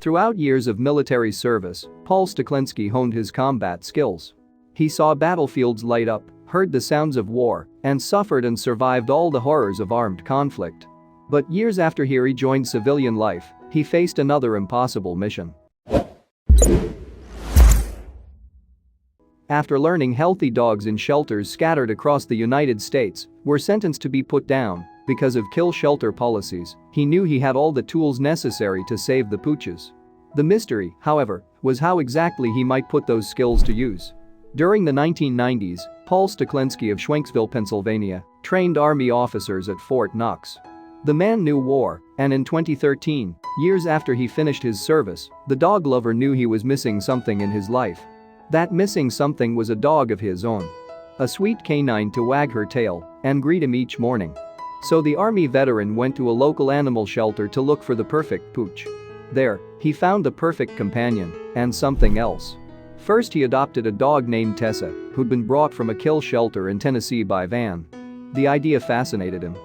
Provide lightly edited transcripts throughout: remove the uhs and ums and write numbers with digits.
Throughout years of military service, Paul Staklinski honed his combat skills. He saw battlefields light up, heard the sounds of war, and suffered and survived all the horrors of armed conflict. But years after he rejoined civilian life, he faced another impossible mission. After learning healthy dogs in shelters scattered across the United States were sentenced to be put down because of kill shelter policies, he knew he had all the tools necessary to save the pooches. The mystery, however, was how exactly he might put those skills to use. During the 1990s, Paul Staklinski of Schwenksville, Pennsylvania, trained Army officers at Fort Knox. The man knew war, and in 2013, years after he finished his service, the dog lover knew he was missing something in his life. That missing something was a dog of his own. A sweet canine to wag her tail and greet him each morning. So the Army veteran went to a local animal shelter to look for the perfect pooch. There, he found the perfect companion and something else. First, he adopted a dog named Tessa, who'd been brought from a kill shelter in Tennessee by van. The idea fascinated him.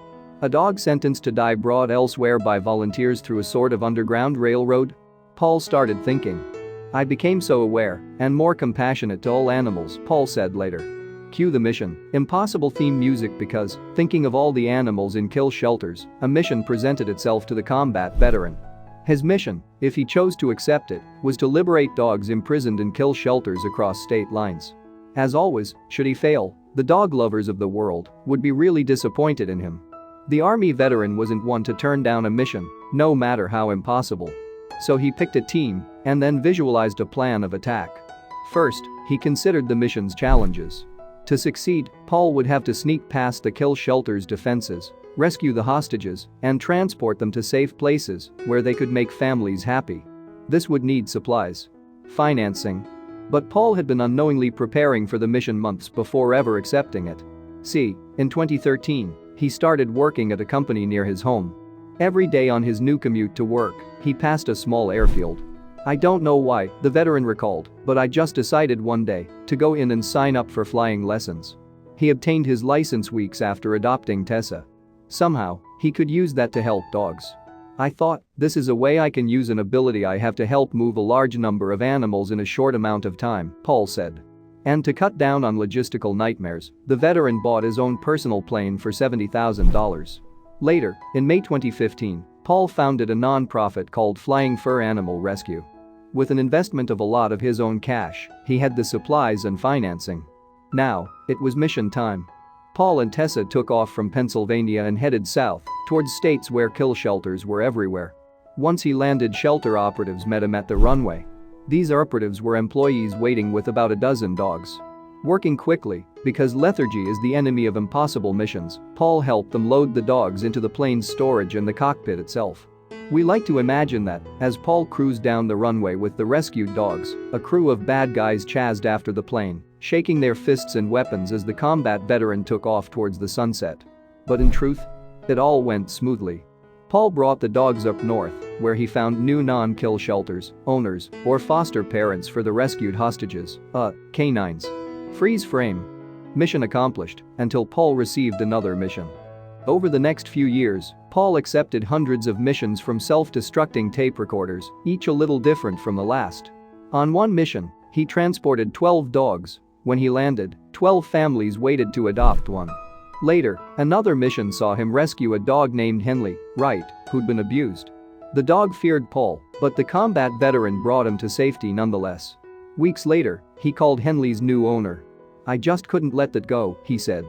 A dog sentenced to die brought elsewhere by volunteers through a sort of underground railroad? Paul started thinking. I became so aware and more compassionate to all animals, Paul said later. Cue the mission, impossible theme music because, thinking of all the animals in kill shelters, a mission presented itself to the combat veteran. His mission, if he chose to accept it, was to liberate dogs imprisoned in kill shelters across state lines. As always, should he fail, the dog lovers of the world would be really disappointed in him. The Army veteran wasn't one to turn down a mission, no matter how impossible. So he picked a team and then visualized a plan of attack. First, he considered the mission's challenges. To succeed, Paul would have to sneak past the kill shelter's defenses, rescue the hostages, and transport them to safe places where they could make families happy. This would need supplies, financing. But Paul had been unknowingly preparing for the mission months before ever accepting it. See, in 2013, he started working at a company near his home. Every day on his new commute to work, he passed a small airfield. I don't know why, the veteran recalled, but I just decided one day to go in and sign up for flying lessons. He obtained his license weeks after adopting Tessa. Somehow, he could use that to help dogs. I thought, this is a way I can use an ability I have to help move a large number of animals in a short amount of time, Paul said. And to cut down on logistical nightmares, the veteran bought his own personal plane for $70,000. Later, in May 2015, Paul founded a non-profit called Flying Fur Animal Rescue. With an investment of a lot of his own cash, he had the supplies and financing. Now, it was mission time. Paul and Tessa took off from Pennsylvania and headed south, towards states where kill shelters were everywhere. Once he landed, shelter operatives met him at the runway. These operatives were employees waiting with about a dozen dogs. Working quickly, because lethargy is the enemy of impossible missions, Paul helped them load the dogs into the plane's storage and the cockpit itself. We like to imagine that, as Paul cruised down the runway with the rescued dogs, a crew of bad guys chased after the plane, shaking their fists and weapons as the combat veteran took off towards the sunset. But in truth, it all went smoothly. Paul brought the dogs up north, where he found new non-kill shelters, owners, or foster parents for the rescued hostages, canines. Freeze frame. Mission accomplished, until Paul received another mission. Over the next few years, Paul accepted hundreds of missions from self-destructing tape recorders, each a little different from the last. On one mission, he transported 12 dogs. When he landed, 12 families waited to adopt one. Later, another mission saw him rescue a dog named Henley, Wright, who'd been abused. The dog feared Paul, but the combat veteran brought him to safety nonetheless. Weeks later, he called Henley's new owner. I just couldn't let that go, he said.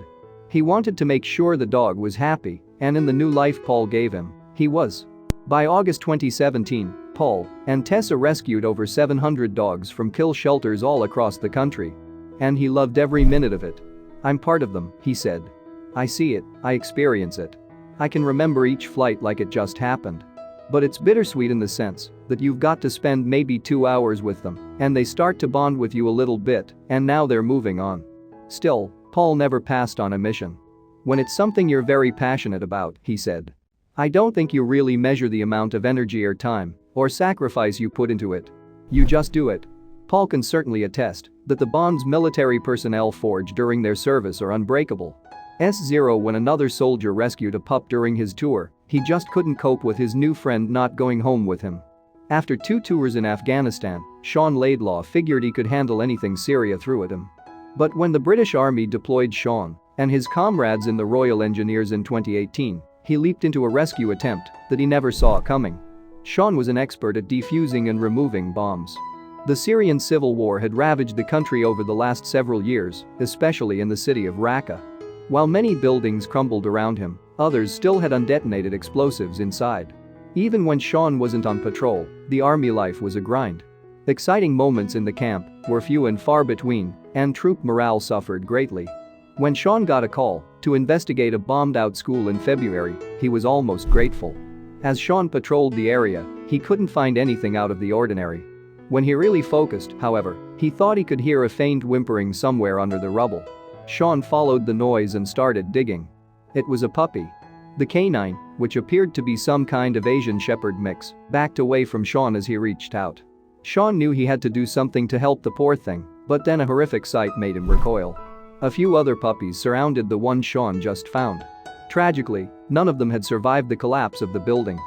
He wanted to make sure the dog was happy, and in the new life Paul gave him, he was. By August 2017, Paul and Tessa rescued over 700 dogs from kill shelters all across the country. And he loved every minute of it. I'm part of them, he said. I see it, I experience it. I can remember each flight like it just happened. But it's bittersweet in the sense that you've got to spend maybe 2 hours with them, and they start to bond with you a little bit, and now they're moving on. Still, Paul never passed on a mission. When it's something you're very passionate about, he said. I don't think you really measure the amount of energy or time or sacrifice you put into it. You just do it. Paul can certainly attest that the bonds military personnel forge during their service are unbreakable. When another soldier rescued a pup during his tour, he just couldn't cope with his new friend not going home with him. After 2 tours in Afghanistan, Sean Laidlaw figured he could handle anything Syria threw at him. But when the British Army deployed Sean and his comrades in the Royal Engineers in 2018, he leaped into a rescue attempt that he never saw coming. Sean was an expert at defusing and removing bombs. The Syrian civil war had ravaged the country over the last several years, especially in the city of Raqqa. While many buildings crumbled around him, others still had undetonated explosives inside. Even when Sean wasn't on patrol, the army life was a grind. Exciting moments in the camp were few and far between, and troop morale suffered greatly. When Sean got a call to investigate a bombed-out school in February, he was almost grateful. As Sean patrolled the area, he couldn't find anything out of the ordinary. When he really focused, however, he thought he could hear a faint whimpering somewhere under the rubble. Sean followed the noise and started digging. It was a puppy. The canine, which appeared to be some kind of Asian shepherd mix, backed away from Sean as he reached out. Sean knew he had to do something to help the poor thing, but then a horrific sight made him recoil. A few other puppies surrounded the one Sean just found. Tragically, none of them had survived the collapse of the building.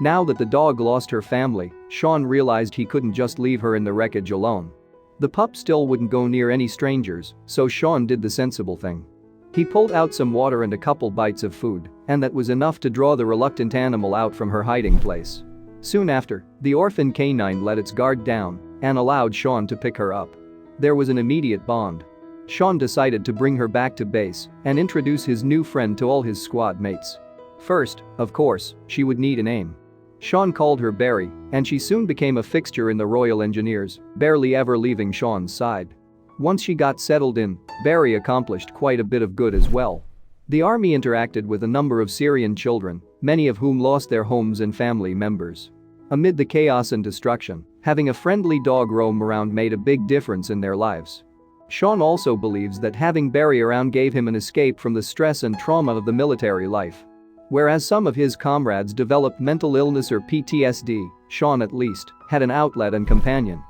Now that the dog lost her family, Sean realized he couldn't just leave her in the wreckage alone. The pup still wouldn't go near any strangers, so Sean did the sensible thing. He pulled out some water and a couple bites of food, and that was enough to draw the reluctant animal out from her hiding place. Soon after, the orphan canine let its guard down and allowed Sean to pick her up. There was an immediate bond. Sean decided to bring her back to base and introduce his new friend to all his squad mates. First, of course, she would need a name. Sean called her Barry, and she soon became a fixture in the Royal Engineers, barely ever leaving Sean's side. Once she got settled in, Barry accomplished quite a bit of good as well. The army interacted with a number of Syrian children, many of whom lost their homes and family members. Amid the chaos and destruction, having a friendly dog roam around made a big difference in their lives. Sean also believes that having Barry around gave him an escape from the stress and trauma of the military life. Whereas some of his comrades developed mental illness or PTSD, Sean at least had an outlet and companion.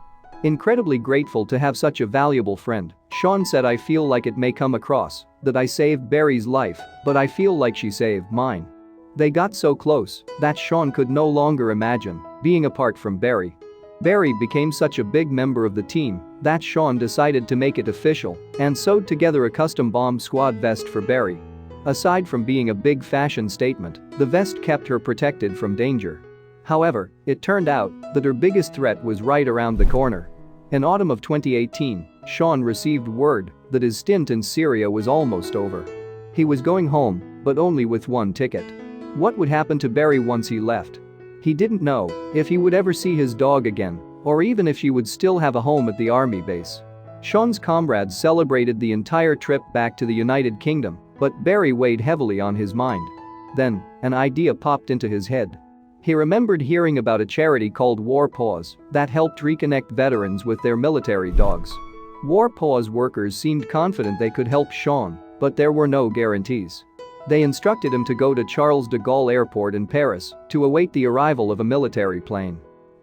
Incredibly grateful to have such a valuable friend, Sean said, "I feel like it may come across that I saved Barry's life, but I feel like she saved mine." They got so close that Sean could no longer imagine being apart from Barry. Barry became such a big member of the team that Sean decided to make it official and sewed together a custom bomb squad vest for Barry. Aside from being a big fashion statement, the vest kept her protected from danger. However, it turned out that her biggest threat was right around the corner. In autumn of 2018, Sean received word that his stint in Syria was almost over. He was going home, but only with one ticket. What would happen to Barry once he left? He didn't know if he would ever see his dog again, or even if she would still have a home at the army base. Sean's comrades celebrated the entire trip back to the United Kingdom, but Barry weighed heavily on his mind. Then, an idea popped into his head. He remembered hearing about a charity called War Paws that helped reconnect veterans with their military dogs. War Paws workers seemed confident they could help Sean, but there were no guarantees. They instructed him to go to Charles de Gaulle Airport in Paris to await the arrival of a military plane.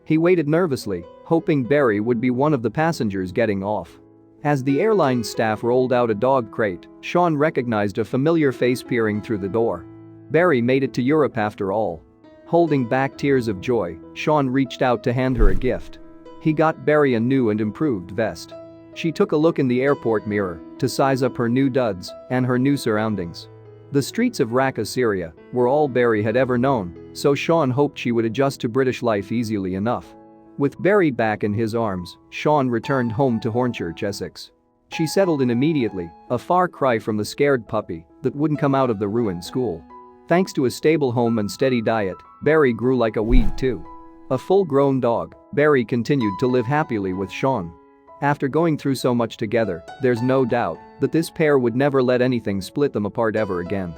He waited nervously, hoping Barry would be one of the passengers getting off. As the airline staff rolled out a dog crate, Sean recognized a familiar face peering through the door. Barry made it to Europe after all. Holding back tears of joy, Sean reached out to hand her a gift. He got Barry a new and improved vest. She took a look in the airport mirror to size up her new duds and her new surroundings. The streets of Raqqa, Syria, were all Barry had ever known, so Sean hoped she would adjust to British life easily enough. With Barry back in his arms, Sean returned home to Hornchurch, Essex. She settled in immediately, a far cry from the scared puppy that wouldn't come out of the ruined school. Thanks to a stable home and steady diet, Barry grew like a weed too. A full-grown dog, Barry continued to live happily with Sean. After going through so much together, there's no doubt that this pair would never let anything split them apart ever again.